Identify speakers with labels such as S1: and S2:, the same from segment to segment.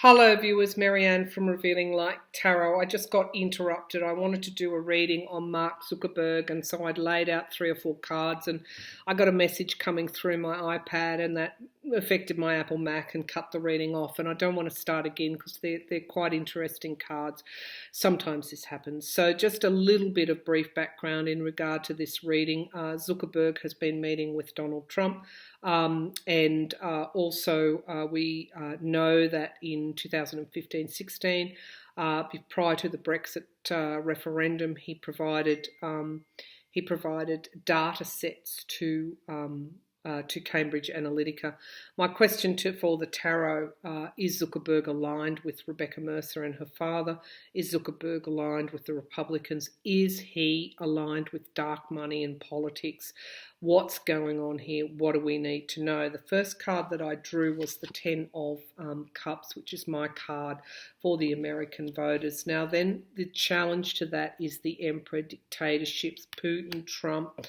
S1: Hello viewers, Marianne from Revealing Light Tarot. I just got interrupted. I wanted to do a reading on Mark Zuckerberg, and so I'd laid out 3 or 4 cards and I got a message coming through my iPad and that affected my Apple Mac and cut the reading off, and I don't want to start again because they're quite interesting cards. Sometimes this happens. So just a little bit of brief background in regard to this reading. Zuckerberg has been meeting with Donald Trump. And also we know that in 2015-16, prior to the Brexit referendum, he provided data sets to Cambridge Analytica. My question for the tarot, is Zuckerberg aligned with Rebecca Mercer and her father? Is Zuckerberg aligned with the Republicans? Is he aligned with dark money and politics? What's going on here? What do we need to know? The first card that I drew was the 10 of Cups, which is my card for the American voters. Now then, the challenge to that is the Emperor, dictatorships, Putin, Trump,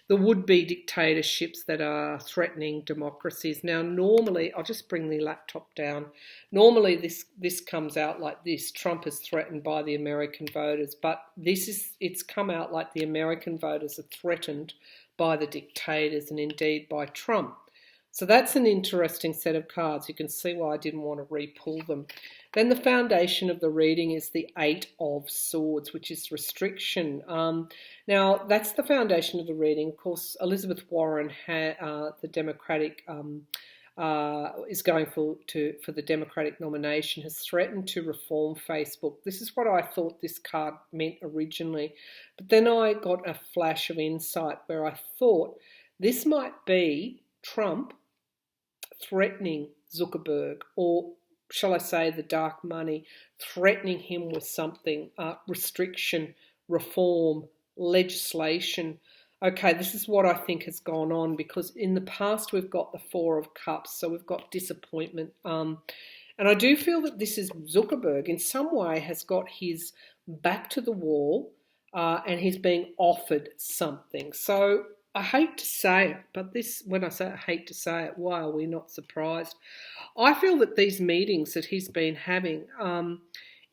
S1: the would-be dictatorships that are threatening democracies. Now, normally, I'll just bring the laptop down. Normally, this comes out like this. Trump is threatened by the American voters, but it's come out like the American voters are threatened by the dictators and indeed by Trump. So that's an interesting set of cards. You can see why I didn't want to re-pull them. Then the foundation of the reading is the 8 of Swords, which is restriction. Now, that's the foundation of the reading. Of course, Elizabeth Warren, the Democratic, is going for the Democratic nomination, has threatened to reform Facebook. This is what I thought this card meant originally. But then I got a flash of insight where I thought this might be Trump threatening Zuckerberg, or shall I say the dark money, threatening him with something, restriction, reform, legislation. Okay, this is what I think has gone on, because in the past we've got the 4 of Cups, so we've got disappointment. And I do feel that this is Zuckerberg in some way has got his back to the wall and he's being offered something. So I hate to say it, but when I say I hate to say it, why are we not surprised? I feel that these meetings that he's been having, and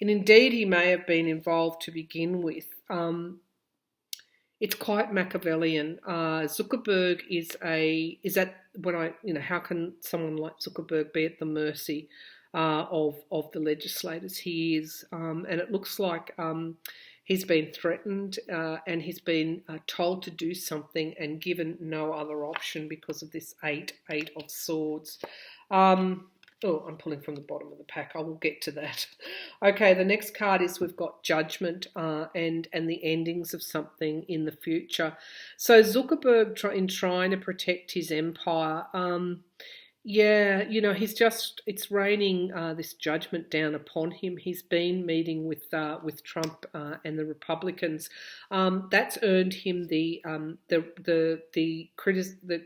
S1: indeed he may have been involved to begin with, it's quite Machiavellian. Zuckerberg how can someone like Zuckerberg be at the mercy of the legislators? He is, and it looks like he's been threatened and he's been told to do something and given no other option because of this 8 of Swords. I'm pulling from the bottom of the pack. I will get to that. Okay, the next card is we've got Judgment and the endings of something in the future. So Zuckerberg, in trying to protect his empire, it's raining this judgment down upon him. He's been meeting with Trump and the Republicans. That's earned him the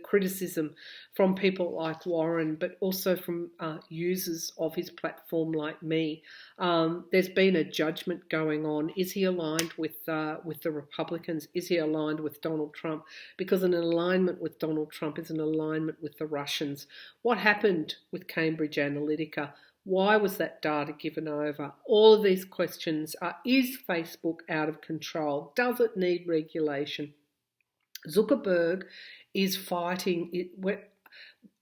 S1: criticism from people like Warren, but also from users of his platform like me. There's been a judgment going on. Is he aligned with the Republicans? Is he aligned with Donald Trump? Because an alignment with Donald Trump is an alignment with the Russians. What happened with Cambridge Analytica? Why was that data given over? All of these questions are: is Facebook out of control? Does it need regulation? Zuckerberg is fighting it.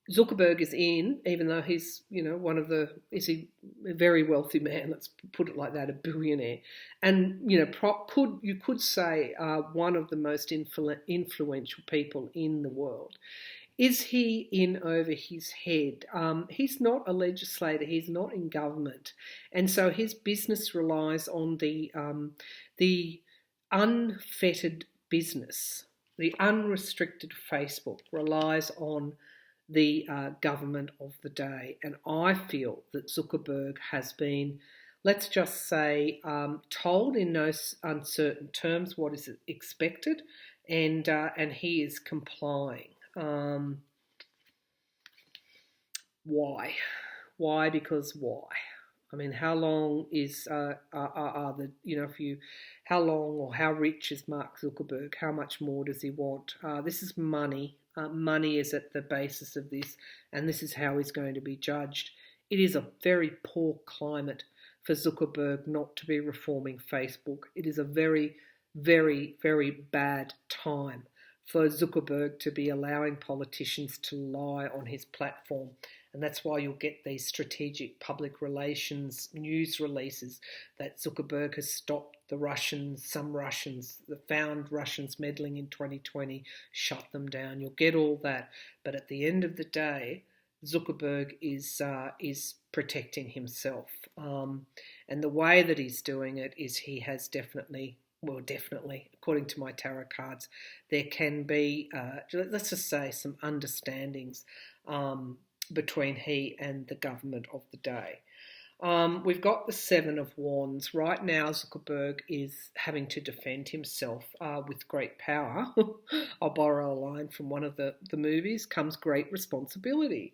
S1: Zuckerberg is in, even though he's, is he a very wealthy man, let's put it like that, a billionaire. And, you could say one of the most influential people in the world. Is he in over his head? He's not a legislator. He's not in government. And so his business relies on the unfettered business. The unrestricted Facebook relies on the government of the day. And I feel that Zuckerberg has been, let's just say, told in no uncertain terms what is expected, and he is complying. Why? Why? Because why? I mean, how long is how long or how rich is Mark Zuckerberg? How much more does he want? This is money. Money is at the basis of this, and this is how he's going to be judged. It is a very poor climate for Zuckerberg not to be reforming Facebook. It is a very, very, very bad time for Zuckerberg to be allowing politicians to lie on his platform. And that's why you'll get these strategic public relations news releases that Zuckerberg has stopped the Russians, some Russians, the found Russians meddling in 2020, shut them down. You'll get all that. But at the end of the day, Zuckerberg is protecting himself. And the way that he's doing it is he has definitely, according to my tarot cards, there can be, let's just say, some understandings between he and the government of the day. We've got the Seven of Wands. Right now, Zuckerberg is having to defend himself with great power. I'll borrow a line from one of the movies, comes great responsibility.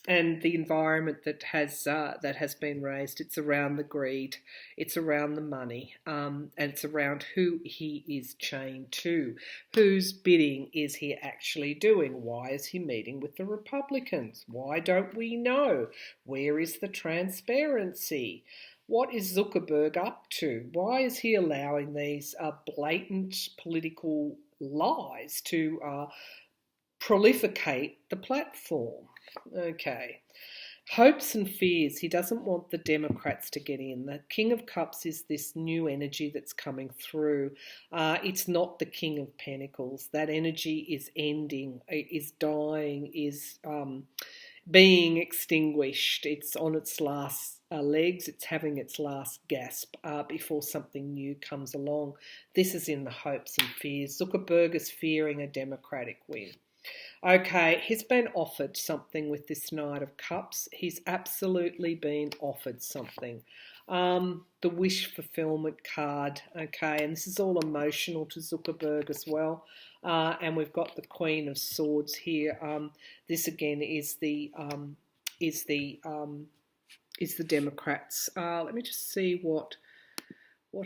S1: And the environment that has been raised, it's around the greed, it's around the money, and it's around who he is chained to, whose bidding is he actually doing, why is he meeting with the Republicans, why don't we know, where is the transparency, what is Zuckerberg up to, why is he allowing these blatant political lies to proliferate the platform? Okay. Hopes and fears. He doesn't want the Democrats to get in. The King of Cups is this new energy that's coming through. It's not the King of Pentacles. That energy is ending, is dying, is being extinguished. It's on its last legs. It's having its last gasp before something new comes along. This is in the hopes and fears. Zuckerberg is fearing a Democratic win. Okay, he's been offered something with this Knight of Cups. He's absolutely been offered something. The wish fulfillment card, okay, and this is all emotional to Zuckerberg as well. And we've got the Queen of Swords here. This again is the Democrats. Let me just see what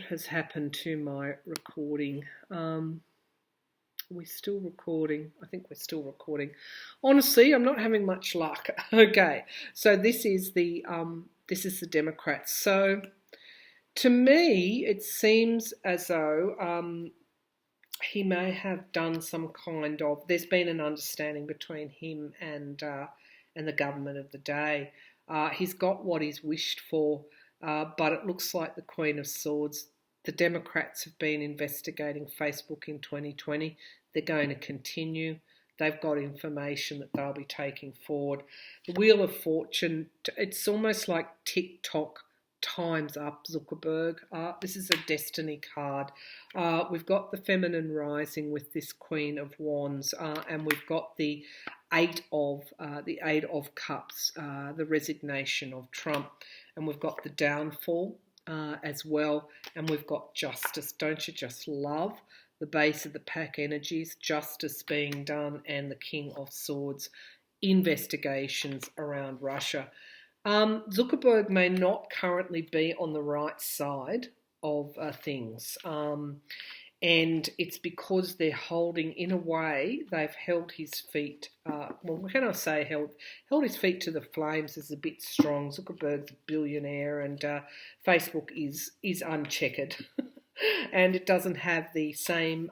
S1: has happened to my recording. We're still recording. I think we're still recording. Honestly, I'm not having much luck. Okay, so this is the Democrats. So to me, it seems as though he may have done some kind of. There's been an understanding between him and the government of the day. He's got what he's wished for, but it looks like the Queen of Swords. The Democrats have been investigating Facebook in 2020. They're going to continue. They've got information that they'll be taking forward. The Wheel of Fortune, it's almost like TikTok, time's up, Zuckerberg. This is a destiny card. We've got the Feminine Rising with this Queen of Wands, and we've got the Eight of Cups, the resignation of Trump, and we've got the downfall as well, and we've got justice. Don't you just love the base of the pack energies, justice being done, and the King of Swords, investigations around Russia. Zuckerberg may not currently be on the right side of things, and it's because they're holding, in a way, they've held his feet, well, can I say held his feet to the flames is a bit strong. Zuckerberg's a billionaire, and Facebook is uncheckered. And it doesn't have the same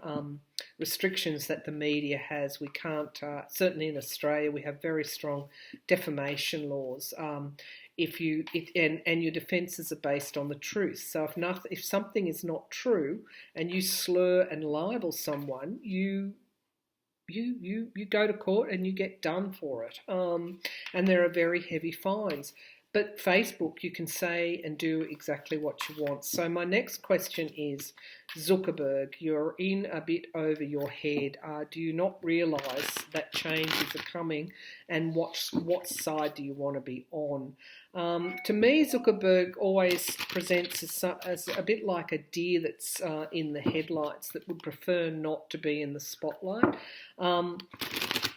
S1: restrictions that the media has. We can't, certainly in Australia, we have very strong defamation laws. And your defences are based on the truth. So if something is not true and you slur and libel someone, you go to court and you get done for it. And there are very heavy fines. But Facebook, you can say and do exactly what you want. So my next question is, Zuckerberg, you're in a bit over your head. Do you not realise that changes are coming, and what side do you want to be on? To me, Zuckerberg always presents as a bit like a deer that's in the headlights that would prefer not to be in the spotlight.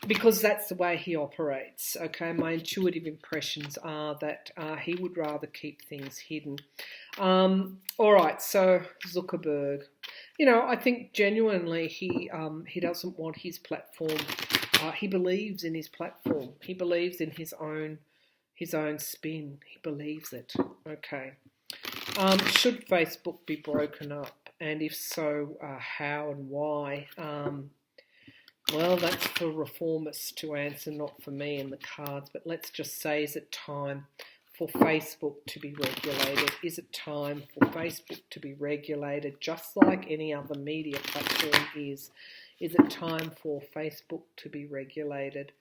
S1: Because that's the way he operates, okay? My intuitive impressions are that he would rather keep things hidden. All right, so Zuckerberg. I think genuinely he doesn't want his platform. He believes in his platform. He believes in his own his own spin. He believes it. Okay. Should Facebook be broken up? And if so, how and why? Well, that's for reformists to answer, not for me and the cards. But let's just say, is it time for Facebook to be regulated? Is it time for Facebook to be regulated just like any other media platform is? Is it time for Facebook to be regulated?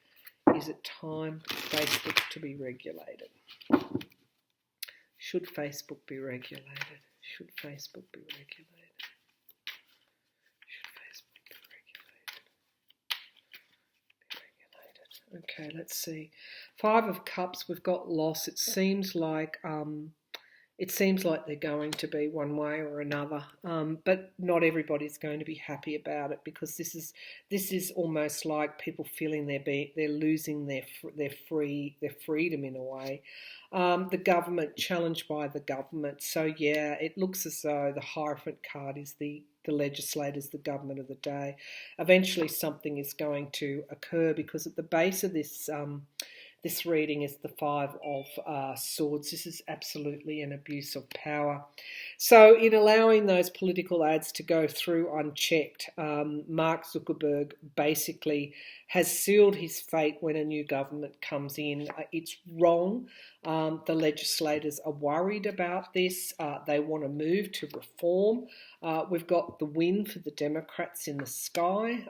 S1: Is it time for Facebook to be regulated? Should Facebook be regulated? Should Facebook be regulated? Should Facebook be regulated? Okay, let's see. 5 of Cups, we've got loss. It seems like they're going to be one way or another, but not everybody's going to be happy about it, because this is almost like people feeling they're losing their freedom in a way. The government, challenged by the government. So yeah, it looks as though the Hierophant card is the legislators, the government of the day. Eventually something is going to occur, because at the base of this reading is the 5 of Swords. This is absolutely an abuse of power. So in allowing those political ads to go through unchecked, Mark Zuckerberg basically has sealed his fate when a new government comes in. It's wrong. The legislators are worried about this. They want to move to reform. We've got the win for the Democrats in the sky,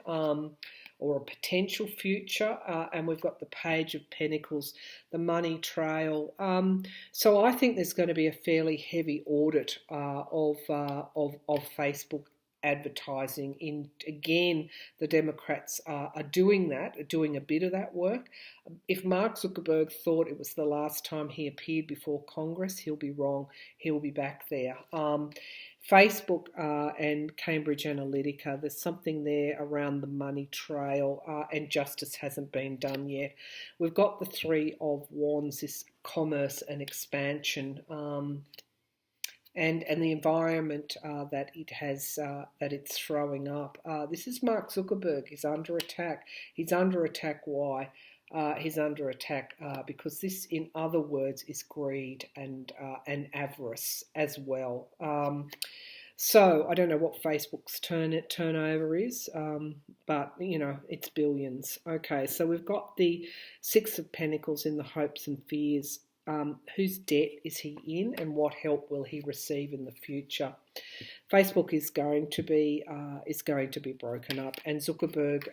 S1: or a potential future, and we've got the Page of Pentacles, the money trail. So I think there's going to be a fairly heavy audit of Facebook advertising. Again, the Democrats are doing a bit of that work. If Mark Zuckerberg thought it was the last time he appeared before Congress, he'll be wrong. He'll be back there. Facebook and Cambridge Analytica, there's something there around the money trail, and justice hasn't been done yet. We've got the 3 of Wands, this commerce and expansion, and the environment that it's throwing up. This is Mark Zuckerberg. He's under attack. He's under attack. Why? He's under attack because this, in other words, is greed and avarice as well. So I don't know what Facebook's turnover is, but it's billions. Okay, so we've got the 6 of Pentacles in the hopes and fears. Whose debt is he in, and what help will he receive in the future? Facebook is going to be broken up, and Zuckerberg,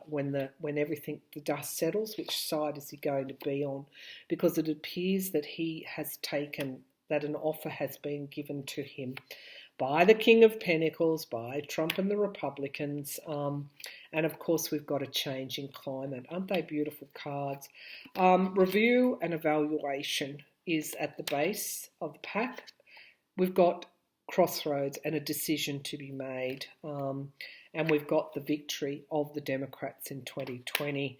S1: when the dust settles, which side is he going to be on? Because it appears that that an offer has been given to him by the King of Pentacles, by Trump and the Republicans, and of course we've got a changing climate. Aren't they beautiful cards? Review and evaluation is at the base of the pack. We've got crossroads and a decision to be made, and we've got the victory of the Democrats in 2020,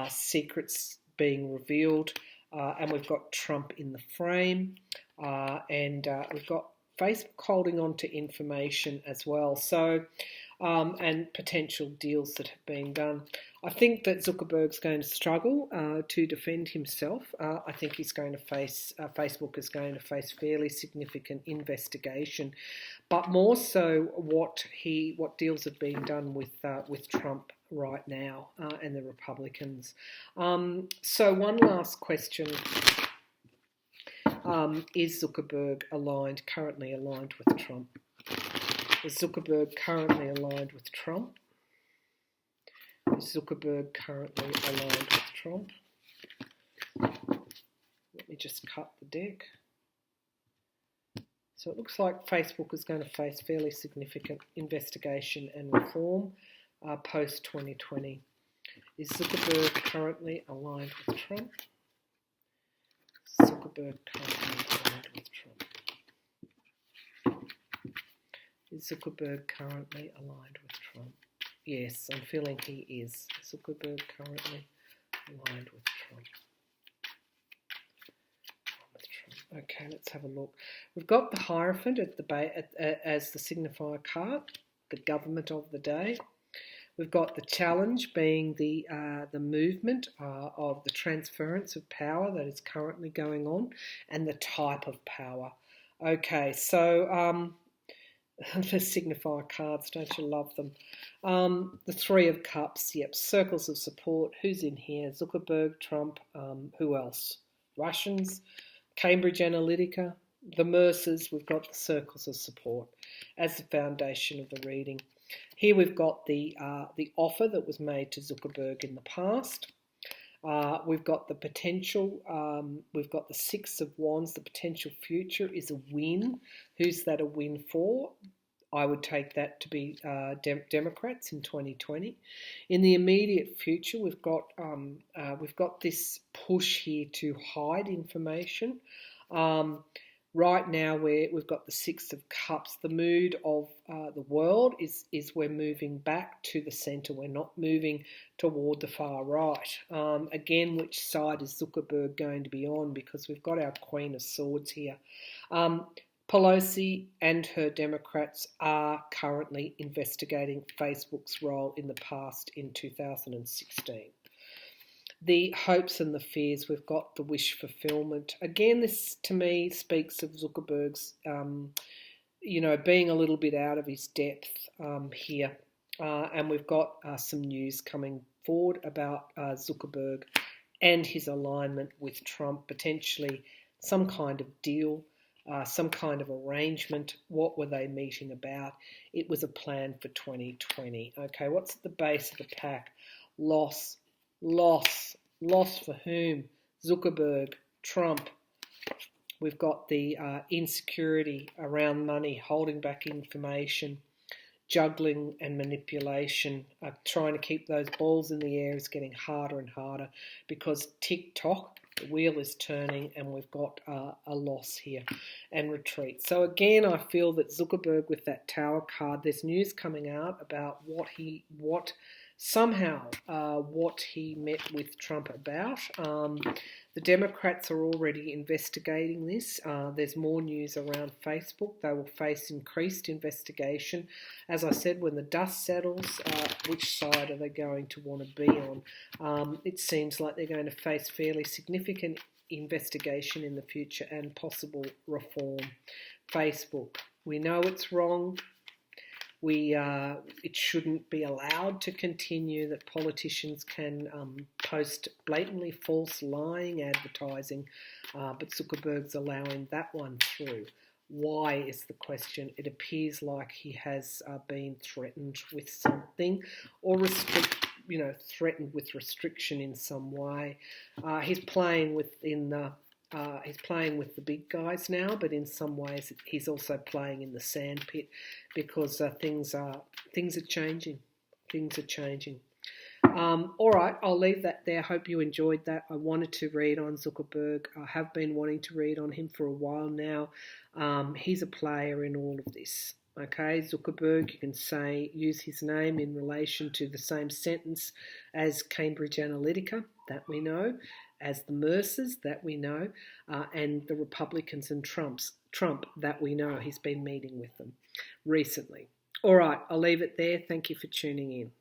S1: secrets being revealed, and we've got Trump in the frame, and we've got Facebook holding on to information as well. So, and potential deals that have been done. I think that Zuckerberg's going to struggle to defend himself. I think he's going to face, Facebook is going to face fairly significant investigation, but more so what deals have been done with Trump right now and the Republicans. So one last question. Is Zuckerberg currently aligned with Trump? Is Zuckerberg currently aligned with Trump? Is Zuckerberg currently aligned with Trump? Let me just cut the deck. So it looks like Facebook is going to face fairly significant investigation and reform post-2020. Is Zuckerberg currently aligned with Trump? Zuckerberg currently aligned with Trump. Is Zuckerberg currently aligned with Trump? Yes, I'm feeling he is. Zuckerberg currently aligned with Trump. Okay, let's have a look. We've got the Hierophant at the as the signifier card, the government of the day. We've got the challenge being the movement of the transference of power that is currently going on, and the type of power. Okay, so the signifier cards, don't you love them? The Three of Cups, yep, circles of support. Who's in here? Zuckerberg, Trump, who else? Russians, Cambridge Analytica, the Mercers. We've got the circles of support as the foundation of the reading. Here we've got the offer that was made to Zuckerberg in the past. We've got the potential, we've got the Six of Wands. The potential future is a win. Who's that a win for? I would take that to be Democrats in 2020. In the immediate future, we've got this push here to hide information. Right now, we've got the Six of Cups. The mood of the world is we're moving back to the centre. We're not moving toward the far right. Again, which side is Zuckerberg going to be on? Because we've got our Queen of Swords here. Pelosi and her Democrats are currently investigating Facebook's role in the past in 2016. The hopes and the fears, we've got the wish fulfillment. Again, this to me speaks of Zuckerberg's, being a little bit out of his depth here. And we've got some news coming forward about Zuckerberg and his alignment with Trump, potentially some kind of deal, some kind of arrangement. What were they meeting about? It was a plan for 2020. Okay, what's at the base of the pack? Loss for whom? Zuckerberg, Trump. We've got the insecurity around money, holding back information, juggling and manipulation. Trying to keep those balls in the air is getting harder and harder because TikTok, the wheel is turning, and we've got a loss here and retreat. So again, I feel that Zuckerberg with that Tower card, there's news coming out about what he met with Trump about. The Democrats are already investigating this. There's more news around Facebook. They will face increased investigation. As I said, when the dust settles, which side are they going to want to be on? It seems like they're going to face fairly significant investigation in the future and possible reform. Facebook, we know it's wrong. It shouldn't be allowed to continue that politicians can post blatantly false, lying advertising, but Zuckerberg's allowing that one through. Why is the question? It appears like he has been threatened with something, or threatened with restriction in some way. He's playing with the big guys now, but in some ways he's also playing in the sandpit because things are changing. Things are changing. All right, I'll leave that there. Hope you enjoyed that. I wanted to read on Zuckerberg. I have been wanting to read on him for a while now. He's a player in all of this. Okay, Zuckerberg, you can use his name in relation to the same sentence as Cambridge Analytica, that we know, as the Mercers, that we know, and the Republicans and Trump, that we know. He's been meeting with them recently. All right, I'll leave it there. Thank you for tuning in.